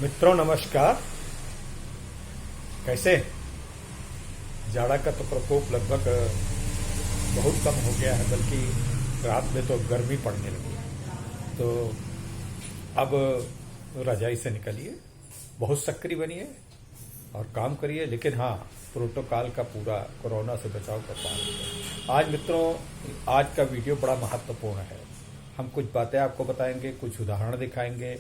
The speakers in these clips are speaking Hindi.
मित्रों नमस्कार। कैसे? जाड़ा का तो प्रकोप लगभग बहुत कम हो गया है, बल्कि रात में तो गर्मी पड़ने लगी है। तो अब रजाई से निकलिए, बहुत सक्रिय बनिए और काम करिए, लेकिन हाँ, प्रोटोकॉल का पूरा कोरोना से बचाव का पालन करें। आज मित्रों, आज का वीडियो बड़ा महत्वपूर्ण है। हम कुछ बातें आपको बताएंगे, कुछ उदाहरण दिखाएंगे,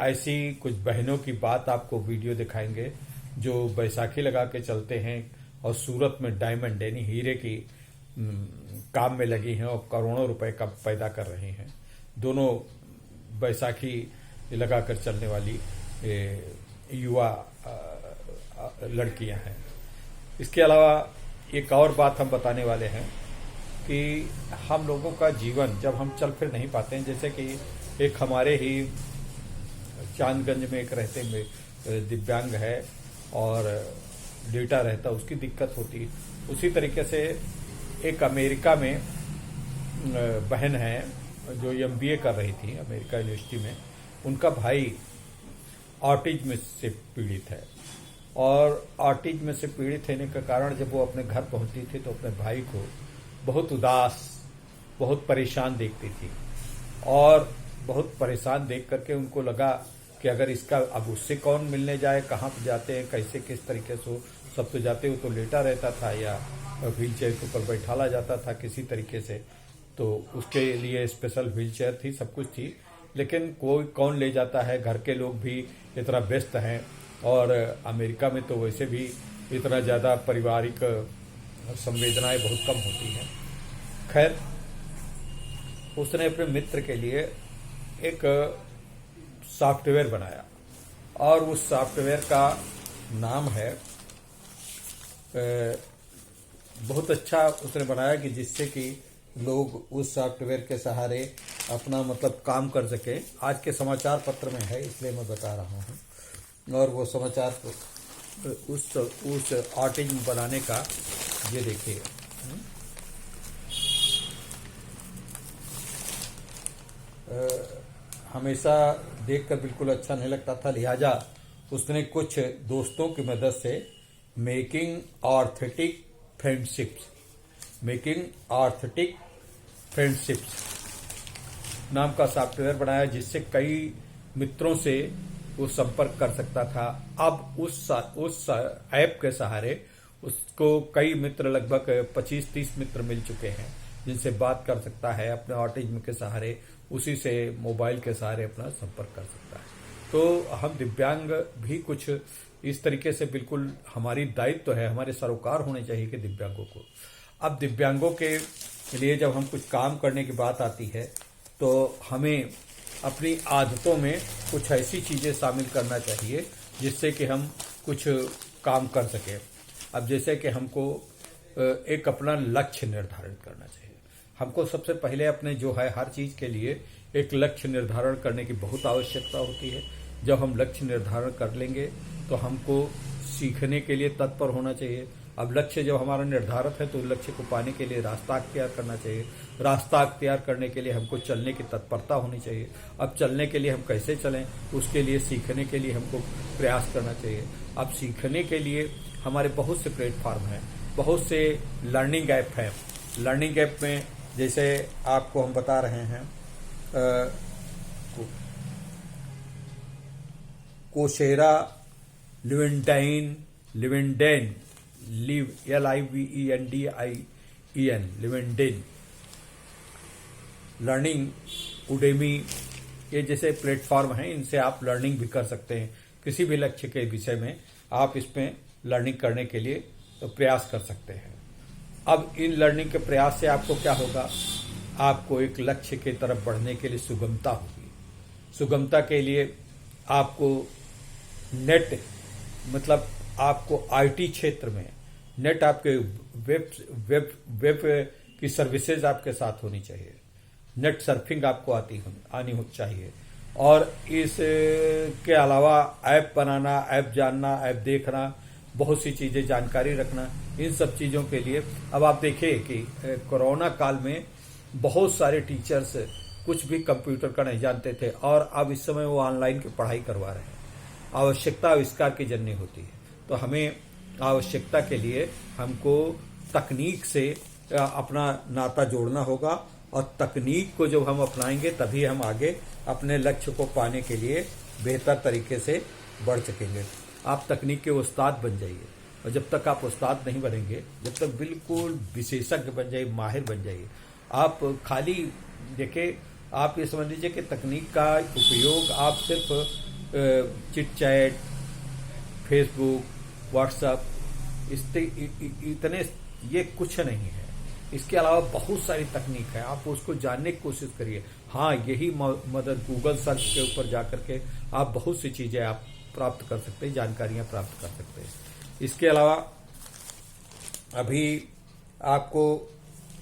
ऐसी कुछ बहनों की बात आपको वीडियो दिखाएंगे जो बैसाखी लगा के चलते हैं और सूरत में डायमंड यानी हीरे की काम में लगी हैं और करोड़ों रुपए का पैदा कर रही हैं। दोनों बैसाखी लगाकर चलने वाली युवा लड़कियां हैं। इसके अलावा एक और बात हम बताने वाले हैं कि हम लोगों का जीवन जब हम चल फिर नहीं पाते हैं, जैसे कि एक हमारे ही चांदगंज में एक रहते में दिव्यांग है और डेटा रहता, उसकी दिक्कत होती। उसी तरीके से एक अमेरिका में बहन है जो MBA कर रही थी अमेरिका यूनिवर्सिटी में। उनका भाई ऑटिज्म से पीड़ित है और ऑटिज्म से पीड़ित होने के कारण जब वो अपने घर पहुंचती थी तो अपने भाई को बहुत उदास, बहुत परेशान देखती थी और बहुत परेशान देख करके उनको लगा कि अगर इसका अब उससे कौन मिलने जाए, कहाँ पे जाते हैं, कैसे किस तरीके से सब तो जाते हो तो लेटा रहता था या व्हील चेयर के ऊपर बैठाला जाता था किसी तरीके से। तो उसके लिए स्पेशल व्हील चेयर थी, सब कुछ थी, लेकिन कोई कौन ले जाता है। घर के लोग भी इतना व्यस्त हैं और अमेरिका में तो वैसे भी इतना ज़्यादा पारिवारिक संवेदनाएं बहुत कम होती हैं। खैर, उसने अपने मित्र के लिए एक सॉफ्टवेयर बनाया और उस सॉफ्टवेयर का नाम है, बहुत अच्छा उसने बनाया कि जिससे कि लोग उस सॉफ्टवेयर के सहारे अपना मतलब काम कर सके। आज के समाचार पत्र में है, इसलिए मैं बता रहा हूँ। और वो समाचार उस ऑटिज्म बनाने का, ये देखिए, हमेशा देखकर बिल्कुल अच्छा नहीं लगता था, लिहाजा उसने कुछ दोस्तों की मदद से मेकिंग ऑर्थेटिक फ्रेंडशिप्स नाम का सॉफ्टवेयर बनाया, जिससे कई मित्रों से वो संपर्क कर सकता था। अब उस ऐप के सहारे उसको कई मित्र, लगभग 25-30 मित्र मिल चुके हैं जिनसे बात कर सकता है अपने ऑटिज्म के सहारे। उसी से मोबाइल के सहारे अपना संपर्क कर सकता है। तो हम दिव्यांग भी कुछ इस तरीके से, बिल्कुल हमारी दायित्व है, हमारे सरोकार होने चाहिए कि दिव्यांगों को। अब दिव्यांगों के लिए जब हम कुछ काम करने की बात आती है तो हमें अपनी आदतों में कुछ ऐसी चीजें शामिल करना चाहिए जिससे कि हम कुछ काम कर सकें। अब जैसे कि हमको एक अपना लक्ष्य निर्धारित करना चाहिए। हमको सबसे पहले अपने जो है हर चीज के लिए एक लक्ष्य निर्धारण करने की बहुत आवश्यकता होती है। जब हम लक्ष्य निर्धारण कर लेंगे तो हमको सीखने के लिए तत्पर होना चाहिए। अब लक्ष्य जब हमारा निर्धारित है तो लक्ष्य को पाने के लिए रास्ता अख्तियार करना चाहिए। रास्ता अख्तियार करने के लिए हमको चलने की तत्परता होनी चाहिए। अब चलने के लिए हम कैसे चलें, उसके लिए सीखने के लिए हमको प्रयास करना चाहिए। अब सीखने के लिए हमारे बहुत से प्लेटफॉर्म हैं, बहुत से लर्निंग ऐप हैं। लर्निंग ऐप में जैसे आपको हम बता रहे हैं कोशेरा, लिविंडेन, लिविंडेन लर्निंग, उडेमी, ये जैसे प्लेटफॉर्म हैं। इनसे आप लर्निंग भी कर सकते हैं। किसी भी लक्ष्य के विषय में आप इसमें लर्निंग करने के लिए प्रयास कर सकते हैं। अब इन लर्निंग के प्रयास से आपको क्या होगा, आपको एक लक्ष्य की तरफ बढ़ने के लिए सुगमता होगी। सुगमता के लिए आपको नेट, मतलब आपको IT क्षेत्र में नेट, आपके वेब की सर्विसेज आपके साथ होनी चाहिए। नेट सर्फिंग आपको आनी चाहिए। और इसके अलावा ऐप बनाना, ऐप जानना, ऐप देखना, बहुत सी चीजें जानकारी रखना, इन सब चीजों के लिए अब आप देखिए कि कोरोना काल में बहुत सारे टीचर्स कुछ भी कंप्यूटर का नहीं जानते थे और अब इस समय वो ऑनलाइन की पढ़ाई करवा रहे हैं। आवश्यकता आविष्कार की जननी होती है। तो हमें आवश्यकता के लिए हमको तकनीक से अपना नाता जोड़ना होगा, और तकनीक को जब हम अपनाएंगे तभी हम आगे अपने लक्ष्य को पाने के लिए बेहतर तरीके से बढ़ सकेंगे। आप तकनीक के उस्ताद बन जाइए, और जब तक आप उस्ताद नहीं बनेंगे, जब तक बिल्कुल विशेषज्ञ बन जाइए, माहिर बन जाइए। आप खाली देखिए, आप ये समझ लीजिए कि तकनीक का उपयोग आप सिर्फ चिट चैट, फेसबुक, व्हाट्सएप इतने ये कुछ नहीं है। इसके अलावा बहुत सारी तकनीक है, आप उसको जानने की कोशिश करिए। हाँ, यही मदद गूगल सर्च के ऊपर जाकर के आप बहुत सी चीजें आप प्राप्त कर सकते हैं, जानकारियां प्राप्त कर सकते हैं। इसके अलावा अभी आपको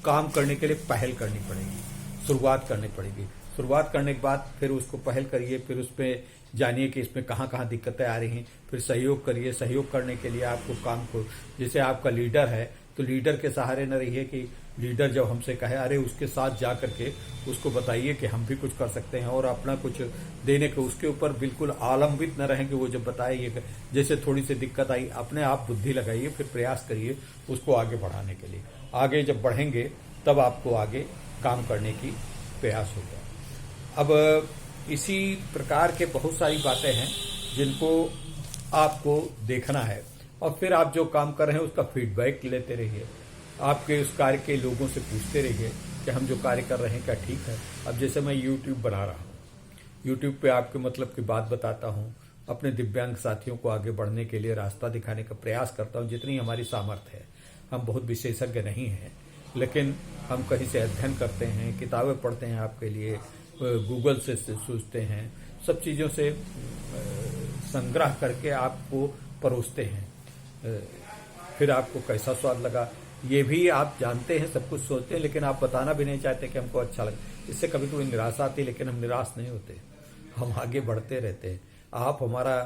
काम करने के लिए पहल करनी पड़ेगी, शुरुआत करनी पड़ेगी। शुरुआत करने के बाद फिर उसको पहल करिए, फिर उस पर जानिए कि इसमें कहाँ कहाँ दिक्कतें आ रही हैं, फिर सहयोग करिए। सहयोग करने के लिए आपको काम को, जैसे आपका लीडर है तो लीडर के सहारे न रहिए कि लीडर जब हमसे कहे, अरे उसके साथ जा करके उसको बताइए कि हम भी कुछ कर सकते हैं, और अपना कुछ देने के उसके ऊपर बिल्कुल आलंबित न रहें कि वो जब बताए ये जैसे थोड़ी सी दिक्कत आई, अपने आप बुद्धि लगाइए, फिर प्रयास करिए उसको आगे बढ़ाने के लिए। आगे जब बढ़ेंगे तब आपको आगे काम करने की प्रयास होगा। अब इसी प्रकार के बहुत सारी बातें हैं जिनको आपको देखना है, और फिर आप जो काम कर रहे हैं उसका फीडबैक लेते रहिए। आपके उस कार्य के लोगों से पूछते रहिए कि हम जो कार्य कर रहे हैं क्या ठीक है। अब जैसे मैं यूट्यूब बना रहा हूँ, यूट्यूब पे आपके मतलब की बात बताता हूँ, अपने दिव्यांग साथियों को आगे बढ़ने के लिए रास्ता दिखाने का प्रयास करता हूँ जितनी हमारी सामर्थ्य है। हम बहुत विशेषज्ञ नहीं हैं, लेकिन हम कहीं से अध्ययन करते हैं, किताबें पढ़ते हैं आपके लिए, गूगल से सोचते हैं, सब चीज़ों से संग्रह करके आपको परोसते हैं। फिर आपको कैसा स्वाद लगा ये भी आप जानते हैं, सब कुछ सोचते हैं, लेकिन आप बताना भी नहीं चाहते कि हमको अच्छा लगा। इससे कभी कभी निराशा आती है, लेकिन हम निराश नहीं होते, हम आगे बढ़ते रहते हैं। आप हमारा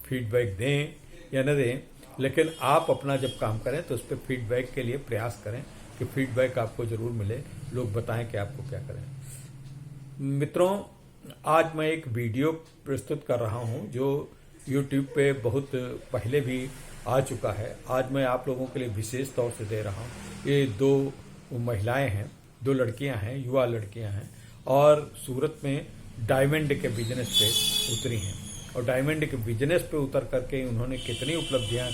फीडबैक दें या न दें, लेकिन आप अपना जब काम करें तो उस पर फीडबैक के लिए प्रयास करें कि फीडबैक आपको जरूर मिले, लोग बताएं कि आपको क्या करें। मित्रों, आज मैं एक वीडियो प्रस्तुत कर रहा हूं जो YouTube पे बहुत पहले भी आ चुका है। आज मैं आप लोगों के लिए विशेष तौर से दे रहा हूं। ये दो महिलाएं हैं, दो लड़कियां हैं, युवा लड़कियां हैं, और सूरत में डायमंड के बिजनेस पे उतरी हैं, और डायमंड के बिजनेस पे उतर करके उन्होंने कितनी उपलब्धियां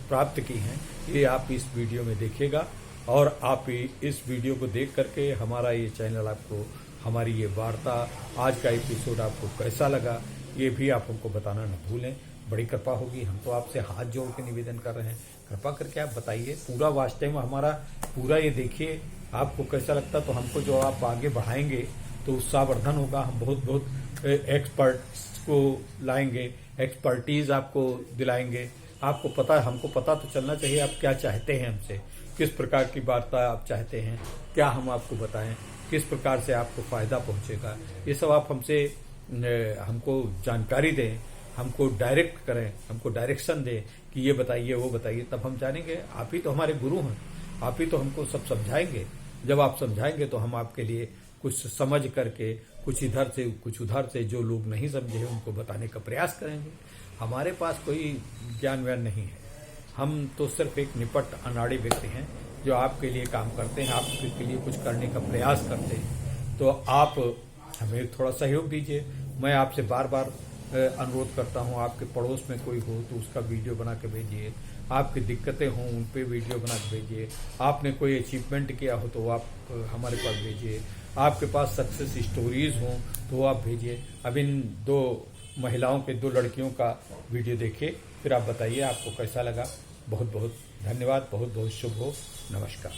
प्राप्त की हैं ये आप इस वीडियो में देखिएगा। और आप इस वीडियो को देख करके हमारा ये चैनल आपको, हमारी ये वार्ता, आज का एपिसोड आपको कैसा लगा ये भी आप हमको बताना न भूलें। बड़ी कृपा होगी, हम तो आपसे हाथ जोड़ के निवेदन कर रहे हैं, कृपा करके आप बताइए। पूरा वास्तव में हमारा पूरा ये देखिए, आपको कैसा लगता तो हमको जो आप आगे बढ़ाएंगे तो उत्साहवर्धन होगा। हम बहुत बहुत एक्सपर्ट्स को लाएंगे, एक्सपर्टीज आपको दिलाएंगे। आपको पता, हमको पता तो चलना चाहिए आप क्या चाहते हैं हमसे, किस प्रकार की वार्ता आप चाहते हैं, क्या हम आपको बताएं, किस प्रकार से आपको फायदा पहुंचेगा। ये सब आप हमसे हमको जानकारी दें, हमको डायरेक्ट करें, हमको डायरेक्शन दें कि ये बताइए वो बताइए, तब हम जानेंगे। आप ही तो हमारे गुरु हैं, आप ही तो हमको सब समझाएंगे। जब आप समझाएंगे तो हम आपके लिए कुछ समझ करके, कुछ इधर से कुछ उधर से, जो लोग नहीं समझे उनको बताने का प्रयास करेंगे। हमारे पास कोई ज्ञान व्यान नहीं है, हम तो सिर्फ एक निपट अनाड़ी व्यक्ति हैं जो आपके लिए काम करते हैं, आपके लिए कुछ करने का प्रयास करते हैं। तो आप हमें थोड़ा सहयोग दीजिए। मैं आपसे बार बार अनुरोध करता हूं, आपके पड़ोस में कोई हो तो उसका वीडियो बना के भेजिए, आपकी दिक्कतें हों उन पे वीडियो बना के भेजिए, आपने कोई अचीवमेंट किया हो तो आप हमारे पास भेजिए, आपके पास सक्सेस स्टोरीज हों तो आप भेजिए। अब इन दो महिलाओं के, दो लड़कियों का वीडियो देखिए, फिर आप बताइए आपको कैसा लगा। बहुत बहुत धन्यवाद, बहुत बहुत शुभ हो। नमस्कार।